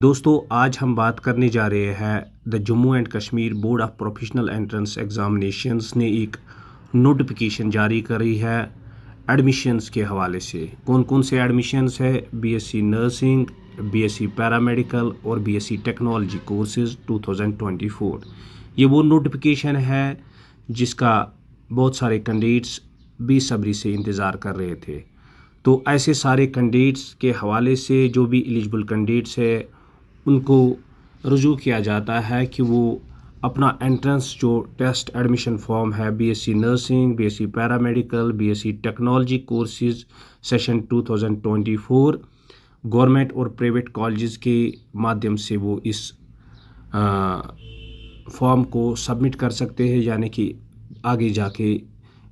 दोस्तों आज हम बात करने जा रहे हैं the Jammu and Kashmir board of professional entrance examinations ने एक नोटिफिकेशन जारी करी है एडमिशन्स के हवाले से। कौन कौन से एडमिशन्स है? बीएससी नर्सिंग, बीएससी पैरामेडिकल और बीएससी टेक्नोलॉजी कोर्सेज 2024। ये वो नोटिफिकेशन है जिसका बहुत सारे कैंडिडेट्स बेसब्री से इंतज़ार कर रहे थे। तो ऐसे सारे कैंडिडेट्स के हवाले से जो भी एलिजिबल कैंडिडेट्स है उनको रुजू किया जाता है कि वो अपना एंट्रेंस जो टेस्ट एडमिशन फॉर्म है BSc nursing, BSc paramedical, BSc technology courses session 2024 government और प्राइवेट कॉलेजेस के माध्यम से वो इस फॉर्म को सबमिट कर सकते हैं, यानी कि आगे जाके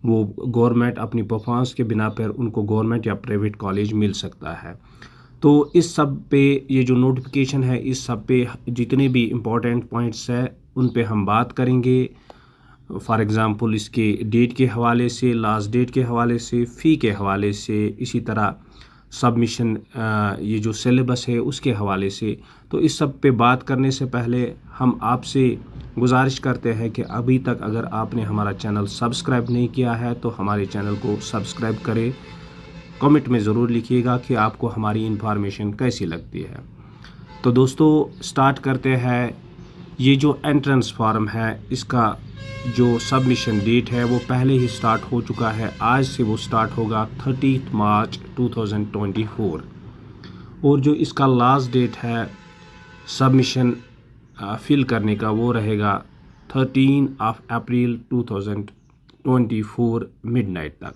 वो गवर्नमेंट अपनी परफॉर्मेंस के बिना पर उनको गवर्नमेंट या प्राइवेट कॉलेज मिल सकता है। तो इस सब पे ये जो नोटिफिकेशन है इस सब पे जितने भी इम्पोर्टेंट पॉइंट्स हैं उन पे हम बात करेंगे। फॉर एग्ज़ाम्पल इसके डेट के हवाले से, लास्ट डेट के हवाले से, फ़ी के हवाले से, इसी तरह सबमिशन ये जो सिलेबस है उसके हवाले से। तो इस सब पे बात करने से पहले हम आपसे गुजारिश करते हैं कि अभी तक अगर आपने हमारा चैनल सब्सक्राइब नहीं किया है तो हमारे चैनल को सब्सक्राइब करें। कमेंट में ज़रूर लिखिएगा कि आपको हमारी इन्फॉर्मेशन कैसी लगती है। तो दोस्तों स्टार्ट करते हैं। ये जो एंट्रेंस फॉर्म है इसका जो सबमिशन डेट है वो पहले ही स्टार्ट हो चुका है। आज से वो स्टार्ट होगा 30 मार्च 2024 और जो इसका लास्ट डेट है सबमिशन फिल करने का वो रहेगा 13 अप्रैल 2024 मिडनाइट तक।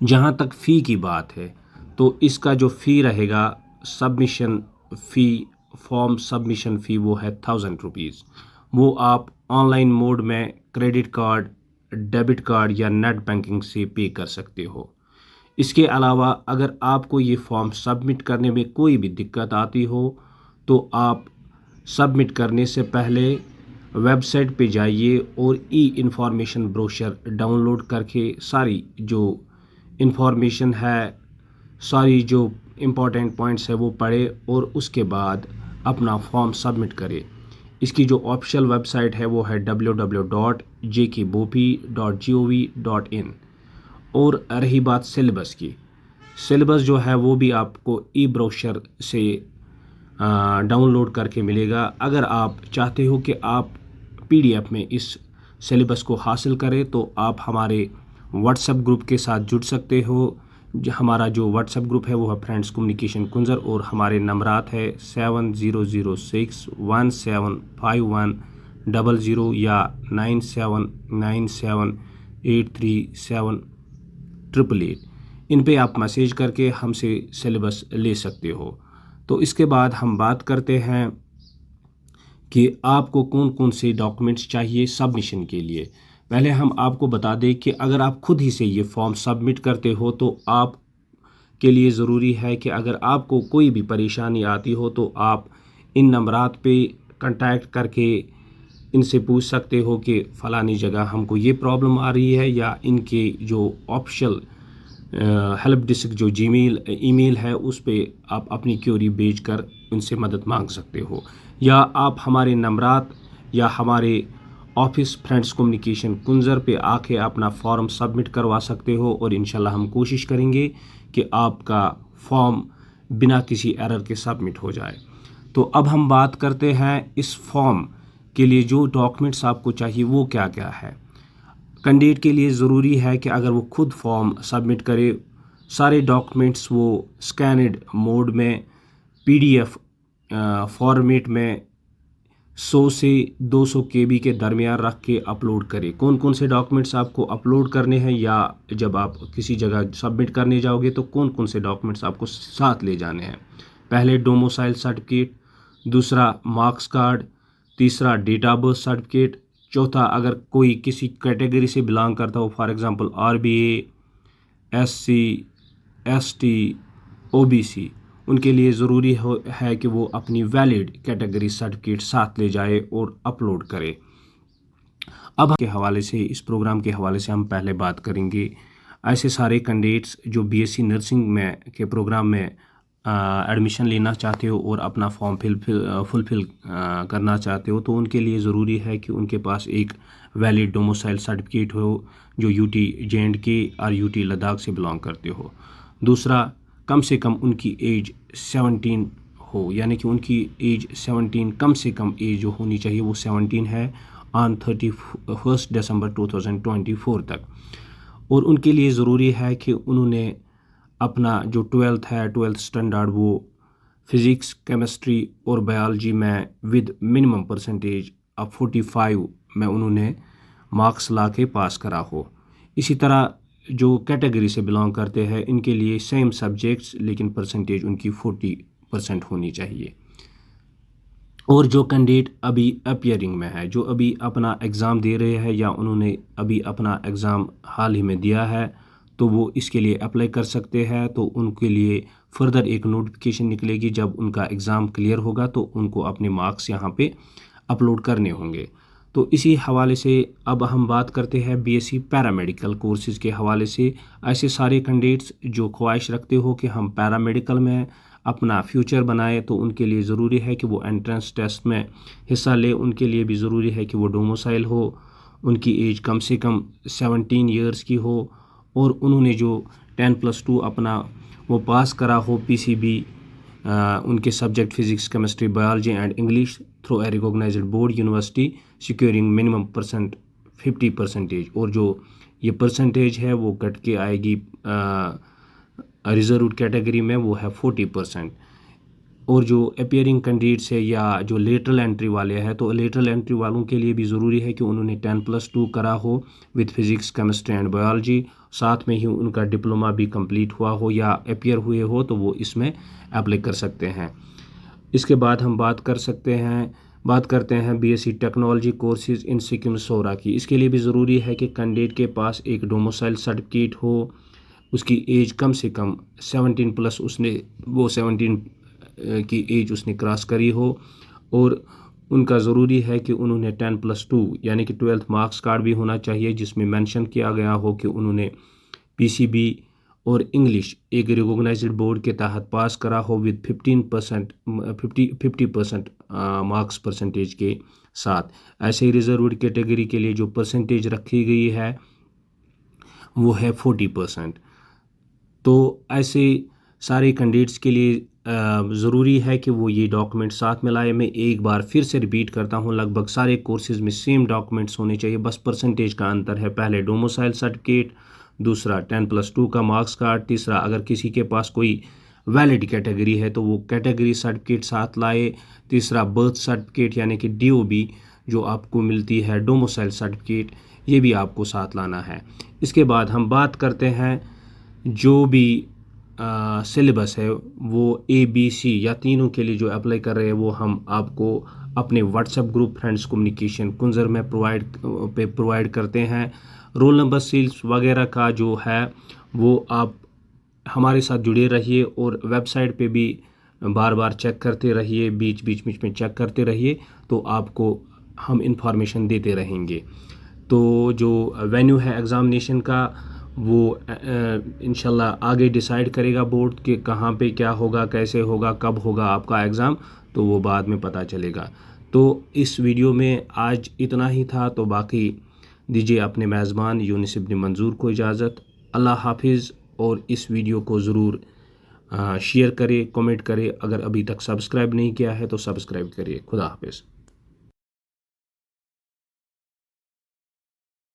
जहाँ तक फ़ी की बात है तो इसका जो फ़ी रहेगा सबमिशन फ़ी, फॉर्म सबमिशन फ़ी वो है 1000 रुपीज़। वो आप ऑनलाइन मोड में क्रेडिट कार्ड, डेबिट कार्ड या नेट बैंकिंग से पे कर सकते हो। इसके अलावा अगर आपको ये फॉर्म सबमिट करने में कोई भी दिक्कत आती हो तो आप सबमिट करने से पहले वेबसाइट पे जाइए और ई इंफॉर्मेशन ब्रोशर डाउनलोड करके सारी जो इंफॉर्मेशन है, सारी जो इम्पोर्टेंट पॉइंट्स है वो पढ़े और उसके बाद अपना फॉर्म सबमिट करें। इसकी जो ऑफिशियल वेबसाइट है वो है www.jkbopi.gov.in। और रही बात सिलेबस की, सिलेबस जो है वो भी आपको ई ब्रोशर से डाउनलोड करके मिलेगा। अगर आप चाहते हो कि आप पीडीएफ में इस सिलेबस को हासिल करें तो आप हमारे व्हाट्सएप ग्रुप के साथ जुड़ सकते हो। हमारा जो व्हाट्सएप ग्रुप है वो है फ्रेंड्स कम्युनिकेशन कुंजर और हमारे नंबरात है 7006175100 या 9797837888। इन पे आप मैसेज करके हमसे सिलेबस ले सकते हो। तो इसके बाद हम बात करते हैं कि आपको कौन कौन से डॉक्यूमेंट्स चाहिए सबमिशन के लिए। पहले हम आपको बता दें कि अगर आप खुद ही से ये फॉर्म सबमिट करते हो तो आप के लिए ज़रूरी है कि अगर आपको कोई भी परेशानी आती हो तो आप इन नंबरात पे कांटेक्ट करके इनसे पूछ सकते हो कि फ़लानी जगह हमको ये प्रॉब्लम आ रही है, या इनके जो ऑफिशियल हेल्प डेस्क जो ईमेल है उस पे आप अपनी क्वेरी भेजकर उनसे मदद मांग सकते हो, या आप हमारे नंबरात या हमारे ऑफिस फ्रेंड्स कम्युनिकेशन कुंजर पे आके अपना फॉर्म सबमिट करवा सकते हो। और इंशाल्लाह हम कोशिश करेंगे कि आपका फॉर्म बिना किसी एरर के सबमिट हो जाए। तो अब हम बात करते हैं इस फॉर्म के लिए जो डॉक्यूमेंट्स आपको चाहिए वो क्या क्या है। कैंडिडेट के लिए ज़रूरी है कि अगर वो खुद फॉर्म सबमिट करे सारे डॉक्यूमेंट्स वो स्कैनड मोड में पीडीएफ फॉर्मेट में 100 से 200 केबी के दरमियान रख के अपलोड करें। कौन कौन से डॉक्यूमेंट्स आपको अपलोड करने हैं, या जब आप किसी जगह सबमिट करने जाओगे तो कौन कौन से डॉक्यूमेंट्स आपको साथ ले जाने हैं। पहले डोमिसाइल सर्टिफिकेट, दूसरा मार्क्स कार्ड, तीसरा डेट ऑफ बर्थ सर्टिफिकेट, चौथा अगर कोई किसी कैटेगरी से बिलोंग करता हो, for example RBA, SC, ST, OBC, उनके लिए ज़रूरी है कि वो अपनी वैलिड कैटेगरी सर्टिफिकेट साथ ले जाए और अपलोड करे। अब के हवाले से, इस प्रोग्राम के हवाले से हम पहले बात करेंगे ऐसे सारे कैंडिडेट्स जो बीएससी नर्सिंग में के प्रोग्राम में एडमिशन लेना चाहते हो और अपना फॉर्म फुलफ़िल करना चाहते हो तो उनके लिए ज़रूरी है कि उनके पास एक वैलिड डोमिसाइल सर्टिफिकेट हो जो यूटी जे&के और यूटी लद्दाख से बिलोंग करते हो। दूसरा, कम से कम उनकी एज 17 हो, यानी कि उनकी एज 17, कम से कम एज जो होनी चाहिए वो 17 है ऑन 31 दिसंबर 2024 तक। और उनके लिए ज़रूरी है कि उन्होंने अपना जो 12th है, 12th स्टैंडर्ड, वो फ़िज़िक्स, केमिस्ट्री और बायोलॉजी में विद मिनिमम परसेंटेज अब 45 में उन्होंने मार्क्स ला के पास करा हो। इसी तरह जो कैटेगरी से बिलोंग करते हैं इनके लिए सेम सब्जेक्ट्स लेकिन परसेंटेज उनकी 40% होनी चाहिए। और जो कैंडिडेट अभी अपियरिंग में है, जो अभी अपना एग्ज़ाम दे रहे हैं या उन्होंने अभी अपना एग्ज़ाम हाल ही में दिया है तो वो इसके लिए अप्लाई कर सकते हैं। तो उनके लिए फर्दर एक नोटिफिकेशन निकलेगी जब उनका एग्ज़ाम क्लियर होगा तो उनको अपने मार्क्स यहाँ पे अपलोड करने होंगे। तो इसी हवाले से अब हम बात करते हैं बीएससी पैरामेडिकल कोर्सेज़ के हवाले से। ऐसे सारे कैंडिडेट्स जो ख्वाहिश रखते हो कि हम पैरामेडिकल में अपना फ्यूचर बनाए तो उनके लिए ज़रूरी है कि वो एंट्रेंस टेस्ट में हिस्सा ले। उनके लिए भी ज़रूरी है कि वो डोमिसाइल हो, उनकी एज कम से कम 17 ईयर्स की हो और उन्होंने जो 10+2 अपना वो पास करा हो पीसीबी उनके subject physics, chemistry, biology and English through a recognised board university securing minimum 50%। और जो ये परसेंटेज है वो कट के आएगी रिजर्व कैटेगरी में, वो है 40%। और जो अपियरिंग कैंडिडेट्स है या जो लेटरल एंट्री वाले हैं तो लेटरल एंट्री वालों के लिए भी ज़रूरी है कि उन्होंने 10+2 करा हो with physics, chemistry and biology, साथ में ही उनका डिप्लोमा भी कंप्लीट हुआ हो या अपियर हुए हो तो वो इसमें अप्लाई कर सकते हैं। इसके बाद हम बात करते हैं बीएससी टेक्नोलॉजी कोर्सेज़ इन सिक्किम सोरा की। इसके लिए भी ज़रूरी है कि कैंडिडेट के पास एक डोमिसाइल सर्टिफिकेट हो, उसकी एज कम से कम 17+, उसने वो 17 की एज उसने क्रॉस करी हो और उनका ज़रूरी है कि उन्होंने 10+2 यानी कि 12th मार्क्स कार्ड भी होना चाहिए जिसमें मेंशन किया गया हो कि उन्होंने पीसीबी और इंग्लिश एक रिकॉग्नाइज्ड बोर्ड के तहत पास करा हो विद 50% मार्क्स परसेंटेज के साथ। ऐसे ही रिजर्व्ड कैटेगरी के लिए जो परसेंटेज रखी गई है वो है 40%। तो ऐसे सारे कैंडिडेट्स के लिए ज़रूरी है कि वो ये डॉक्यूमेंट साथ में लाए। मैं एक बार फिर से रिपीट करता हूँ, लगभग सारे कोर्सेज़ में सेम डॉक्यूमेंट्स होने चाहिए, बस परसेंटेज का अंतर है। पहले डोमिसाइल सर्टिफिकेट, दूसरा 10+2 का मार्क्स कार्ड, तीसरा अगर किसी के पास कोई वैलिड कैटेगरी है तो वो कैटेगरी सर्टिफिकेट साथ लाए, तीसरा बर्थ सर्टिफिकेट यानी कि डीओबी जो आपको मिलती है, डोमिसाइल सर्टिफिकेट, ये भी आपको साथ लाना है। इसके बाद हम बात करते हैं जो भी सिलेबस है वो ABC या तीनों के लिए जो अप्लाई कर रहे हैं वो हम आपको अपने व्हाट्सएप ग्रुप फ्रेंड्स कम्युनिकेशन कुंजर में प्रोवाइड करते हैं। रोल नंबर सील्स वगैरह का जो है वो आप हमारे साथ जुड़े रहिए और वेबसाइट पे भी बार बार चेक करते रहिए, बीच बीच में चेक करते रहिए तो आपको हम इंफॉर्मेशन देते रहेंगे। तो जो वेन्यू है एग्ज़ामिनेशन का वो इंशाल्लाह आगे डिसाइड करेगा बोर्ड कि कहाँ पे क्या होगा, कैसे होगा, कब होगा आपका एग्ज़ाम, तो वो बाद में पता चलेगा। तो इस वीडियो में आज इतना ही था, तो बाकी दीजिए अपने मेज़बान यूनिस इब्न मंजूर को इजाज़त। अल्लाह हाफिज़। और इस वीडियो को ज़रूर शेयर करें, कमेंट करें, अगर अभी तक सब्सक्राइब नहीं किया है तो सब्सक्राइब करिए। खुदा हाफिज़।